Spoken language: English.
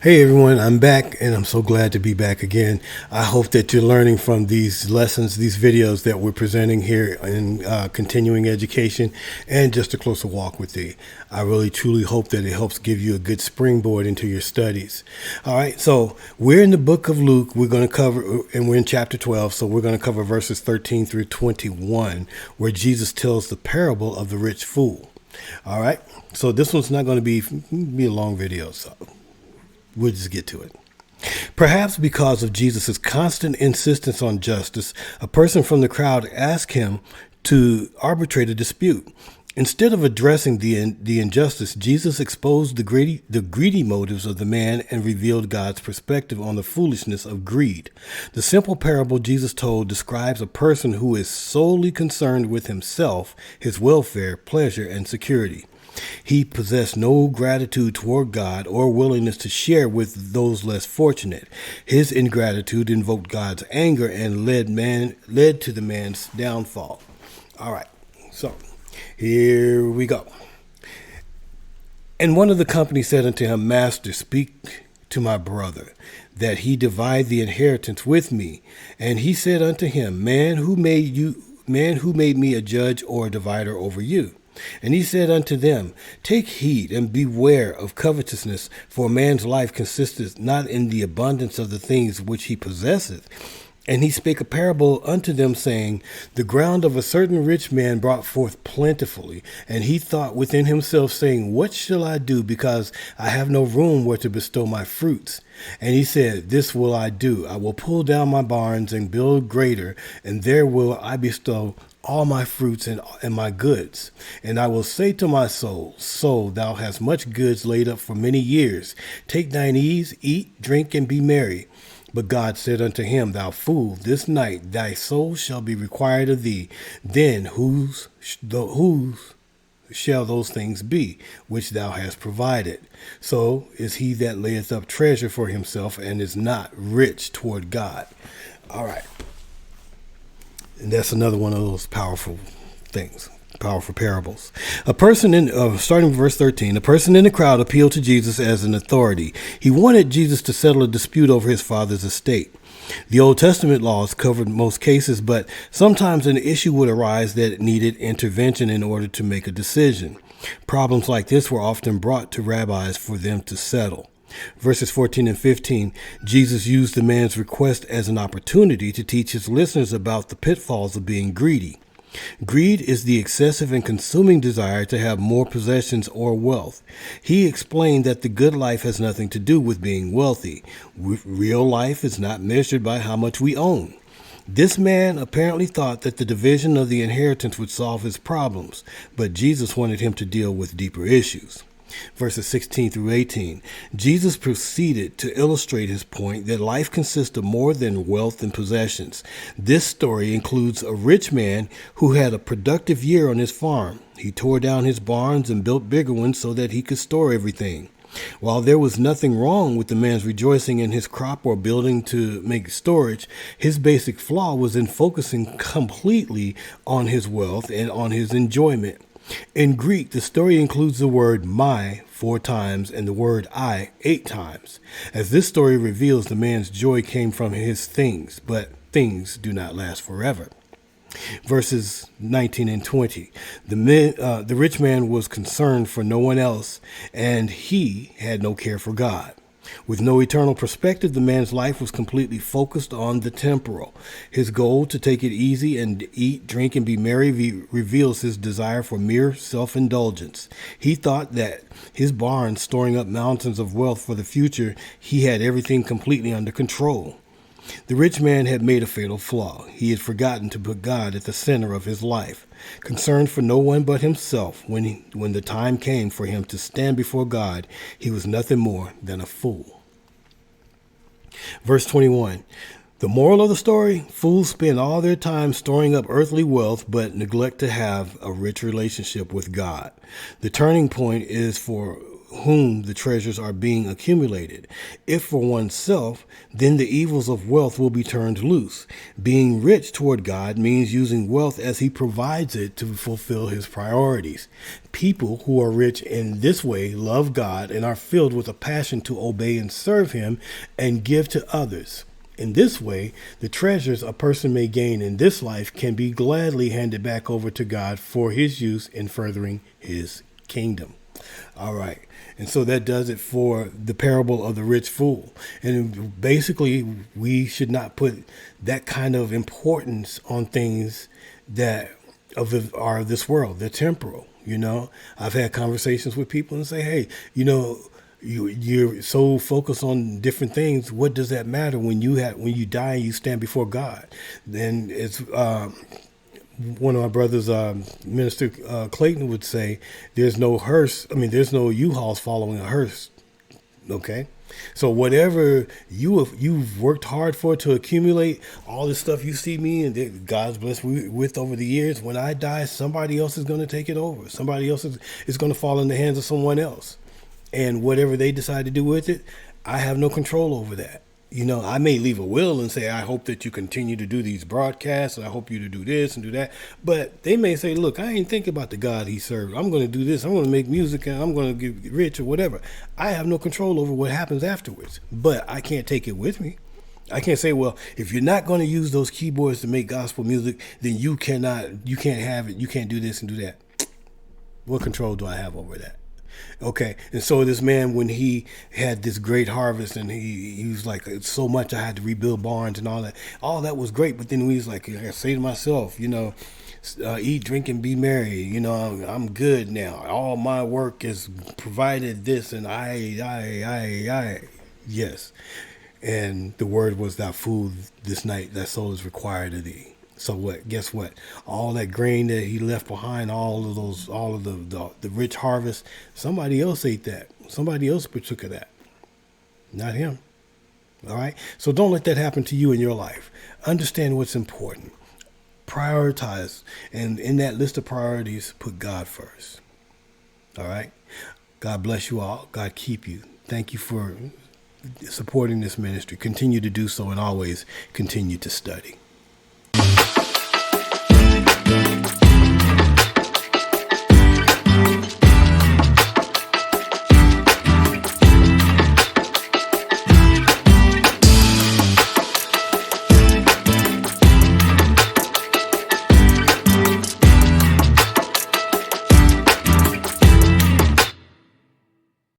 Hey everyone, I'm back and I'm so glad to be back again. I hope that you're learning from these lessons, these videos that we're presenting here in continuing education and just a closer walk with thee. I really truly hope that it helps give you a good springboard into your studies. All right, so we're in the book of Luke. We're going to cover, and we're in chapter 12, so we're going to cover verses 13 through 21, where Jesus tells the parable of the rich fool. All right, so this one's not going to be a long video, so we'll just get to it. Perhaps because of Jesus' constant insistence on justice, a person from the crowd asked him to arbitrate a dispute. Instead of addressing the injustice, Jesus exposed the greedy motives of the man and revealed God's perspective on the foolishness of greed. The simple parable Jesus told describes a person who is solely concerned with himself, his welfare, pleasure, and security. He possessed no gratitude toward God or willingness to share with those less fortunate. His ingratitude invoked God's anger and led to the man's downfall. All right, so here we go. And one of the company said unto him, Master, speak to my brother, that he divide the inheritance with me. And he said unto him, Man, who made me a judge or a divider over you? And he said unto them, Take heed and beware of covetousness, for a man's life consisteth not in the abundance of the things which he possesseth. And he spake a parable unto them, saying, The ground of a certain rich man brought forth plentifully. And he thought within himself, saying, What shall I do, because I have no room where to bestow my fruits? And he said, This will I do. I will pull down my barns and build greater, and there will I bestow all my fruits and my goods. And I will say to my soul, Soul, thou hast much goods laid up for many years. Take thine ease, eat, drink, and be merry. But God said unto him, Thou fool, this night thy soul shall be required of thee. Then whose shall those things be which thou hast provided? So is he that layeth up treasure for himself and is not rich toward God. All right. And that's another one of those powerful things, powerful parables. A person starting with verse 13, a person in the crowd appealed to Jesus as an authority. He wanted Jesus to settle a dispute over his father's estate. The Old Testament laws covered most cases, but sometimes an issue would arise that needed intervention in order to make a decision. Problems like this were often brought to rabbis for them to settle. Verses 14 and 15, Jesus used the man's request as an opportunity to teach his listeners about the pitfalls of being greedy. Greed is the excessive and consuming desire to have more possessions or wealth. He explained that the good life has nothing to do with being wealthy. Real life is not measured by how much we own. This man apparently thought that the division of the inheritance would solve his problems, but Jesus wanted him to deal with deeper issues. Verses 16 through 18, Jesus proceeded to illustrate his point that life consists of more than wealth and possessions. This story includes a rich man who had a productive year on his farm. He tore down his barns and built bigger ones so that he could store everything. While there was nothing wrong with the man's rejoicing in his crop or building to make storage, his basic flaw was in focusing completely on his wealth and on his enjoyment. In Greek, the story includes the word my 4 times and the word I 8 times. As this story reveals, the man's joy came from his things, but things do not last forever. Verses 19 and 20, the rich man was concerned for no one else, and he had no care for God. With no eternal perspective, the man's life was completely focused on the temporal. His goal to take it easy and eat, drink, and be merry reveals his desire for mere self-indulgence. He thought that his barn storing up mountains of wealth for the future, he had everything completely under control. The rich man had made a fatal flaw. He had forgotten to put God at the center of his life. Concerned for no one but himself, when the time came for him to stand before God, he was nothing more than a fool. Verse 21, the moral of the story, fools spend all their time storing up earthly wealth, but neglect to have a rich relationship with God. The turning point is for whom the treasures are being accumulated. If for oneself, then the evils of wealth will be turned loose. Being rich toward God means using wealth as he provides it to fulfill his priorities. People who are rich in this way love God and are filled with a passion to obey and serve him and give to others. In this way, the treasures a person may gain in this life can be gladly handed back over to God for his use in furthering his kingdom. All right. And so that does it for the parable of the rich fool. And basically, we should not put that kind of importance on things that are of this world. They're temporal. I've had conversations with people and say, hey, you're so focused on different things. What does that matter when you die and you stand before God? Then it's one of my brothers, Minister Clayton, would say, there's no hearse. There's no U-Hauls following a hearse. Okay. So whatever you've worked hard for to accumulate, all this stuff you see me and God's blessed me with over the years, when I die, somebody else is going to take it over. Somebody else is going to fall in the hands of someone else. And whatever they decide to do with it, I have no control over that. I may leave a will and say, I hope that you continue to do these broadcasts, and I hope you to do this and do that. But they may say, look, I ain't thinking about the God he served. I'm going to do this. I'm going to make music and I'm going to get rich or whatever. I have no control over what happens afterwards, but I can't take it with me. I can't say, well, if you're not going to use those keyboards to make gospel music, then you can't have it. You can't do this and do that. What control do I have over that? Okay. And so this man, when he had this great harvest and he was like, so much I had to rebuild barns and all that was great. But then he was like, I say to myself, eat, drink, and be merry. I'm good now. All my work is provided this, and I. Yes. And the word was, thy food this night, thy soul is required of thee. So what? Guess what? All that grain that he left behind, all of the rich harvest, somebody else ate that. Somebody else partook of that. Not him. All right? So don't let that happen to you in your life. Understand what's important. Prioritize. And in that list of priorities, put God first. All right? God bless you all. God keep you. Thank you for supporting this ministry. Continue to do so, and always continue to study.